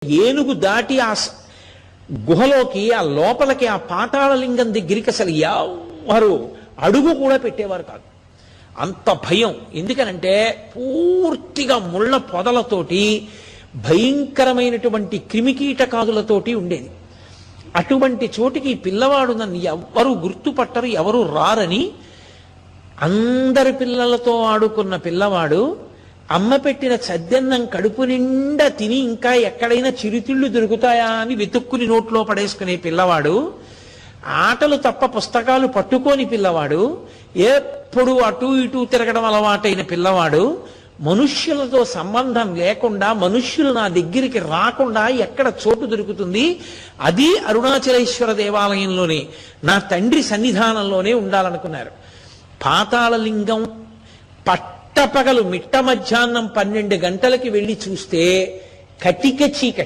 ఏనుగు దాటి ఆ గుహలోకి ఆ లోపలికి ఆ పాతాళలింగం దగ్గరికి అసలు ఎవరు అడుగు కూడా పెట్టేవారు కాదు. అంత భయం. ఎందుకనంటే పూర్తిగా ముళ్ళ పొదలతోటి భయంకరమైనటువంటి క్రిమికీటకాదులతోటి ఉండేది. అటువంటి చోటికి పిల్లవాడు నన్ను ఎవరు గుర్తుపట్టరు, ఎవరు రారని అందరి పిల్లలతో ఆడుకున్న పిల్లవాడు అమ్మ పెట్టిన సద్దెన్నం కడుపు నిండా తిని ఇంకా ఎక్కడైనా చిరుతిళ్ళు దొరుకుతాయా అని వెతుక్కుని నోట్లో పడేసుకునే పిల్లవాడు, ఆటలు తప్ప పుస్తకాలు పట్టుకోని పిల్లవాడు, ఎప్పుడు అటు ఇటు తిరగడం అలవాటైన పిల్లవాడు, మనుష్యులతో సంబంధం లేకుండా మనుష్యులు నా దగ్గరికి రాకుండా ఎక్కడ చోటు దొరుకుతుంది, అది అరుణాచలేశ్వర దేవాలయంలోనే నా తండ్రి సన్నిధానంలోనే ఉండాలనుకున్నారు. పాతాళలింగం పట్టపగలు మిట్ట మధ్యాహ్నం 12 గంటలకి వెళ్ళి చూస్తే కటిక చీకటి.